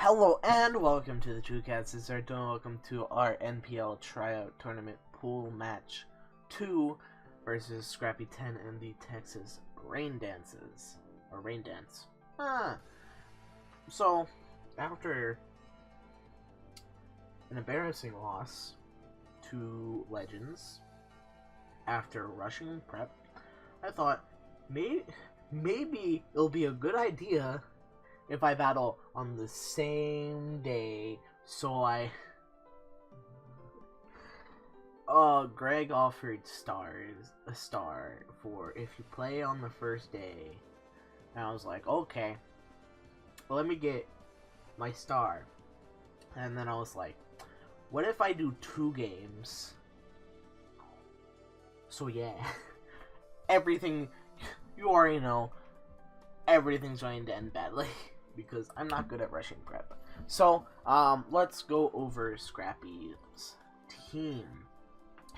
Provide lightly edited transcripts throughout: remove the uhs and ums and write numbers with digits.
Hello and welcome to the Chucast. This is Hartou and welcome to our NPL Tryout Tournament Pool Match 2 versus Scrappy10 and the Texas Rain Dances. Or Rain Dance. So, after an embarrassing loss to Legends, after rushing prep, I thought maybe it'll be a good idea if I battle on the same day. So Greg offered a star for if you play on the first day. And I was like, okay, well, let me get my star. And then I was like, what if I do 2 games? So yeah, everything, you already know, everything's going to end badly. Because I'm not good at rushing prep. So, let's go over Scrappy's team.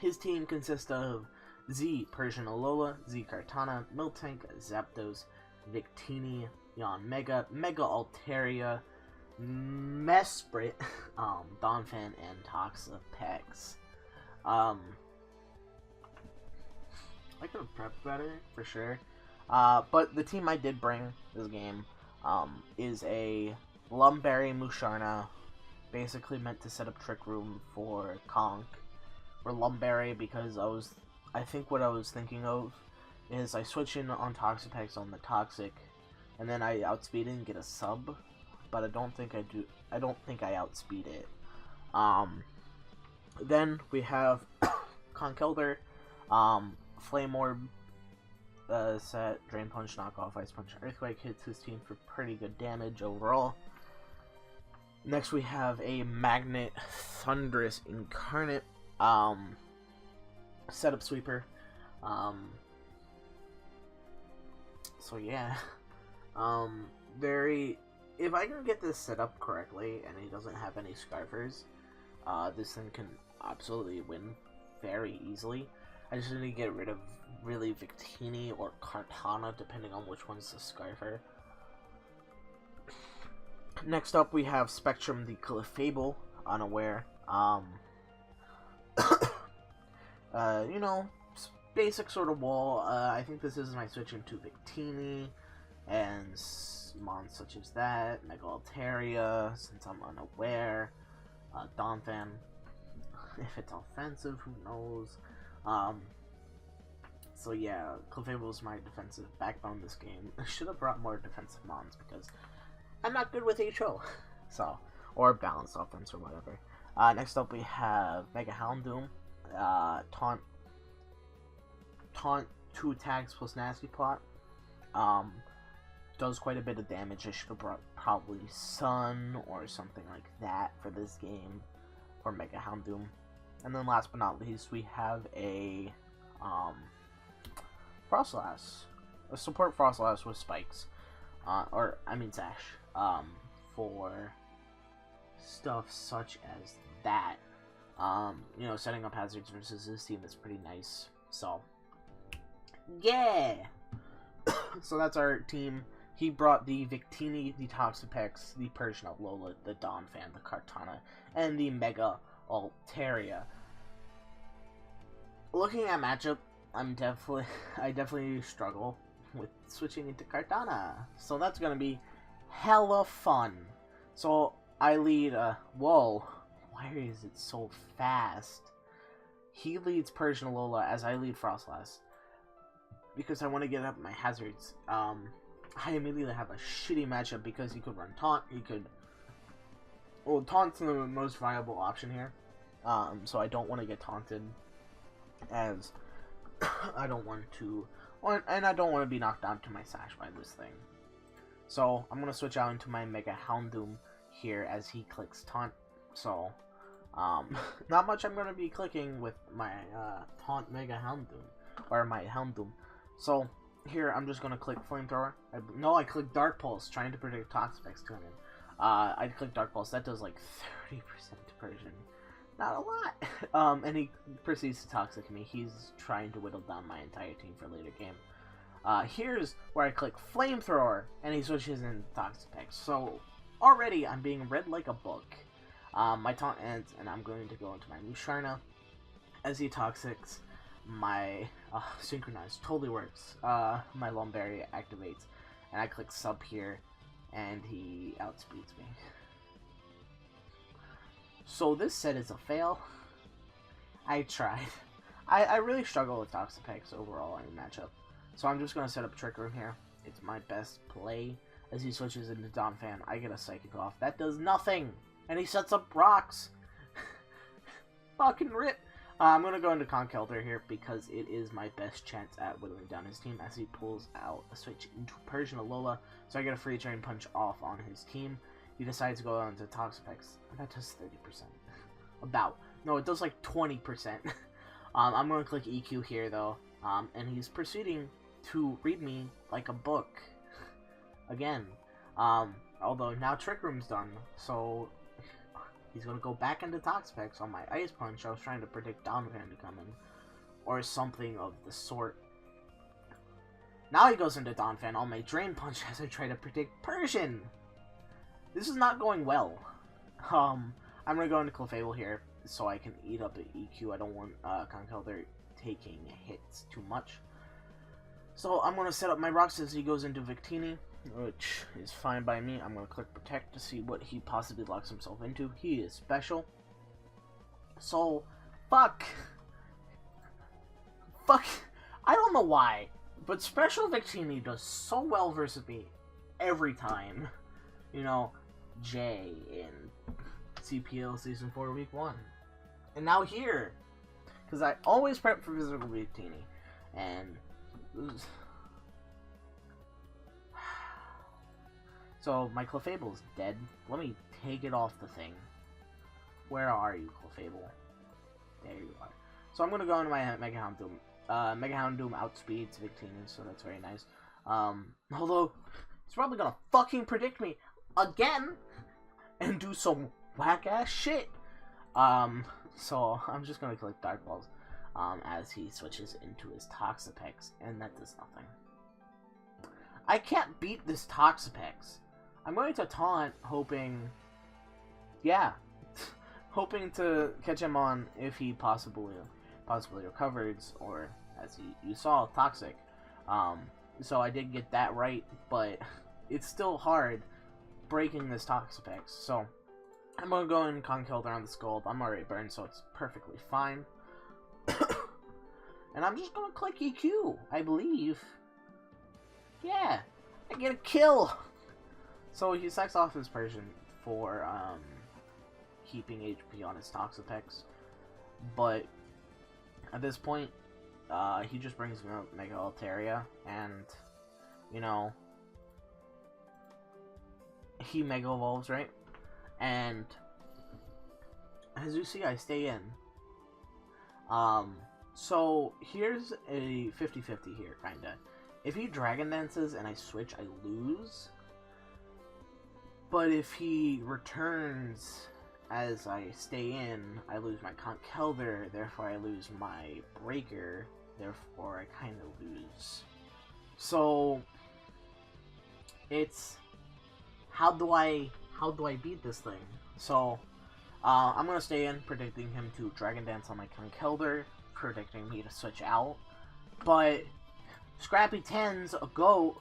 His team consists of Z, Persian Alola, Z Kartana, Miltank, Zapdos, Victini, Mega Altaria, Mesprit, Donphan, and Toxapex. I could have prepped better, for sure. But the team I did bring this game is a Lumberry Musharna, basically meant to set up Trick Room for Conk, or Lumberry, because I think what I was thinking of is I switch in on Toxapex on the Toxic, and then I outspeed it and get a sub, but I don't think I outspeed it. Then we have Conkeldurr, Flame Orb, set, Drain Punch, Knockoff, Ice Punch, Earthquake hits his team for pretty good damage overall. Next we have a Magnet Thundurus Incarnate, setup sweeper. So yeah, if I can get this set up correctly and he doesn't have any Scarfers, this thing can absolutely win very easily. I just need to get rid of really Victini or Kartana, depending on which one's the Scarfer. Next up, we have Spectrum the Clefable, Unaware. You know, basic sort of wall. I think this is my switch into Victini and mons such as that, Mega Altaria, since I'm Unaware, Donphan, if it's offensive, who knows. So yeah, Clefable's my defensive backbone this game. I should have brought more defensive mons because I'm not good with HO. So, or balanced offense or whatever. Next up we have Mega Houndoom, Taunt 2 attacks plus Nasty Plot. Does quite a bit of damage. I should have brought probably Sun or something like that for this game, for Mega Houndoom. And then last but not least, we have a Frostlass, a support Frostlass with spikes, Sash, for stuff such as that. You know, setting up hazards versus this team is pretty nice. So, yeah. So that's our team. He brought the Victini, the Toxapex, the Persian Alola, the Donphan, the Kartana, and the Mega Altaria. Looking at matchup, I definitely struggle with switching into Kartana. So that's gonna be hella fun. So I lead, whoa, why is it so fast? He leads Persian Alola as I lead Frostlass, because I want to get up my hazards. I immediately have a shitty matchup because he could run Taunt, Taunt's the most viable option here. So I don't want to get taunted, as I don't want to, and I don't want to be knocked down to my Sash by this thing. So I'm going to switch out into my Mega Houndoom here as he clicks Taunt. So, not much I'm going to be clicking with my Taunt Mega Houndoom, or my Houndoom. So, here I'm just going to click Flamethrower. I click Dark Pulse, trying to predict Toxapex to him. I click Dark Pulse, that does like 30% to Persian. Not a lot. And he proceeds to Toxic me. He's trying to whittle down my entire team for later game. Here's where I click Flamethrower, and he switches into Toxapex. So, already I'm being read like a book. My taunt ends, and I'm going to go into my Musharna. As he toxics, my synchronize totally works. My Lumberry activates, and I click sub here, and he outspeeds me. So this set is a fail. I tried. I really struggle with Toxapex overall in matchup. So I'm just going to set up Trick Room here. It's my best play. As he switches into Donphan, I get a Psychic off. That does nothing! And he sets up rocks! Fucking rip! I'm going to go into Conkeldurr here because it is my best chance at whittling down his team as he pulls out a switch into Persian Alola. So I get a free Drain Punch off on his team. He decides to go on to Toxapex. And that does 30%. About. No, it does like 20%. I'm going to click EQ here though. And he's proceeding to read me like a book. Again. Although now Trick Room's done. So he's going to go back into Toxapex on my Ice Punch. I was trying to predict Donphan to come in. Or something of the sort. Now he goes into Donphan on my Drain Punch as I try to predict Persian. This is not going well. I'm going to go into Clefable here so I can eat up the EQ. I don't want Conkeldurr taking hits too much. So I'm going to set up my rocks as he goes into Victini, which is fine by me. I'm going to click Protect to see what he possibly locks himself into. He is special. So, fuck. I don't know why, but Special Victini does so well versus me every time. You know, Jay in CPL Season 4 Week 1. And now here. Because I always prep for Physical Victini. And so my Clefable's dead. Let me take it off the thing. Where are you, Clefable? There you are. So I'm gonna go into my Mega Houndoom. Mega Houndoom outspeeds Victini, so that's very nice. Although it's probably gonna fucking predict me again and do some whack ass shit. So I'm just gonna click Dark Balls. As he switches into his Toxapex, and that does nothing. I can't beat this Toxapex. I'm going to taunt, hoping hoping to catch him on if he possibly recovers, or as you saw, Toxic. So I did get that right, but it's still hard breaking this Toxapex. So I'm gonna go in Conkeldurr on the Scald. I'm already burned, so it's perfectly fine. And I'm just gonna click EQ, I believe. Yeah, I get a kill! So he sacks off his Persian for keeping HP on his Toxapex. But at this point, he just brings me up Mega Altaria, and, you know, he Mega Evolves, right? And as you see, I stay in. So here's a 50-50 here, kinda. If he Dragon Dances and I switch, I lose. But if he returns as I stay in, I lose my Conkeldurr, therefore I lose my Breaker, therefore I kinda lose. So it's how do I beat this thing? So I'm gonna stay in, predicting him to Dragon Dance on my Conkeldurr, predicting me to switch out. But Scrappy10's a goat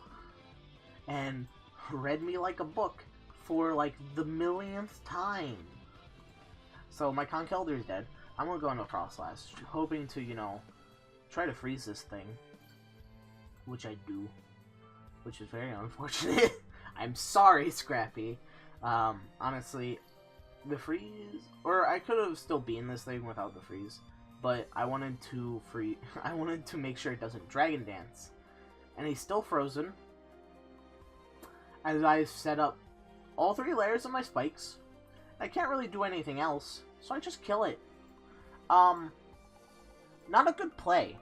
and read me like a book for like the millionth time. So my Conkeldurr is dead. I'm gonna go into Frost Blast, hoping to, you know, try to freeze this thing, which I do, which is very unfortunate. I'm sorry, Scrappy. Honestly, the freeze, or I could have still beaten this thing without the freeze, but I wanted to I wanted to make sure it doesn't Dragon Dance, and he's still frozen. As I've set up all 3 layers of my spikes, I can't really do anything else, so I just kill it. Not a good play.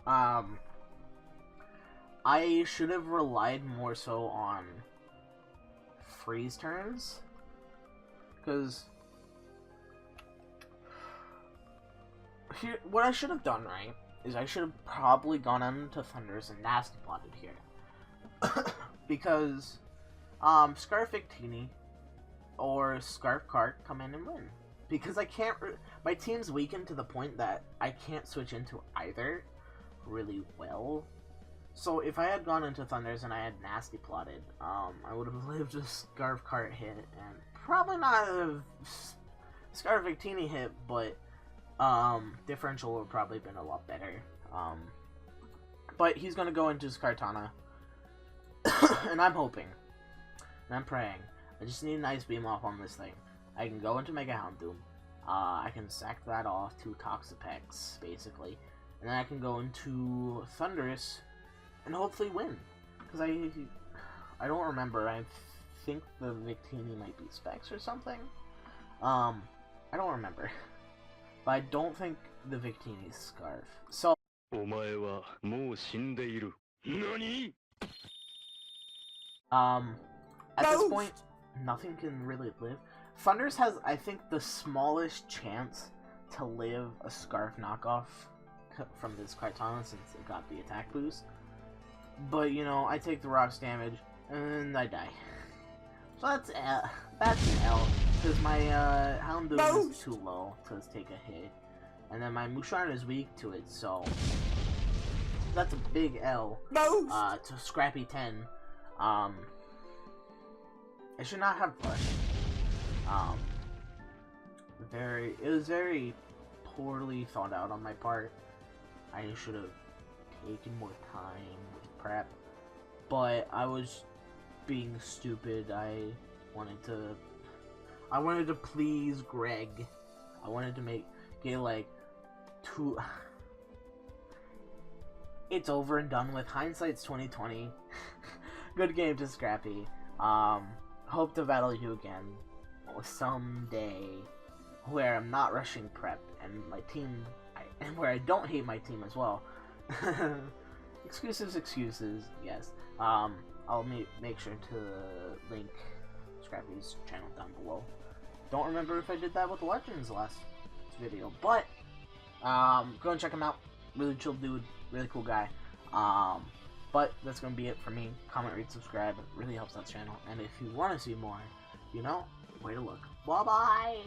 I should have relied more so on freeze turns, because here, what I should have done, right, is I should have probably gone into Thunders and Nasty Plotted here. Because Scarf Victini or Scarf Cart come in and win. Because I can't... my team's weakened to the point that I can't switch into either really well. So if I had gone into Thunders and I had Nasty plotted, I would have lived a Scarf Cart hit, and probably not a Scarf Victini hit, but differential would have probably been a lot better. But he's going to go into his Kartana, and I'm hoping, and I'm praying. I just need an Ice Beam off on this thing. I can go into Mega Houndoom. I can sack that off to Toxapex, basically. And then I can go into Thundurus and hopefully win. Because I don't remember. I think the Victini might be Specs or something. I don't remember. But I don't think the Victini is Scarf. So... at this point, nothing can really live. Thunders has, I think, the smallest chance to live a Scarf knockoff from this Kartana since it got the attack boost. But, you know, I take the rocks damage, and I die. So that's an L, because my Houndoom is too low to take a hit. And then my Musharn is weak to it, so that's a big L to Scrappy10. I should not have rushed. It was very poorly thought out on my part. I should have taken more time with prep, but I was being stupid. I wanted to please Greg. I wanted to get like two. It's over and done with. Hindsight's 2020. Good game to Scrappy. Hope to battle you again someday, where I'm not rushing prep and my team, and where I don't hate my team as well. Excuses, yes. I'll make sure to link Scrappy's channel down below. Don't remember if I did that with the Legends last video, but go and check him out. Really chill dude, really cool guy. But that's gonna be it for me. Comment, rate, subscribe. It really helps that channel. And if you want to see more, you know where to look. Bye bye.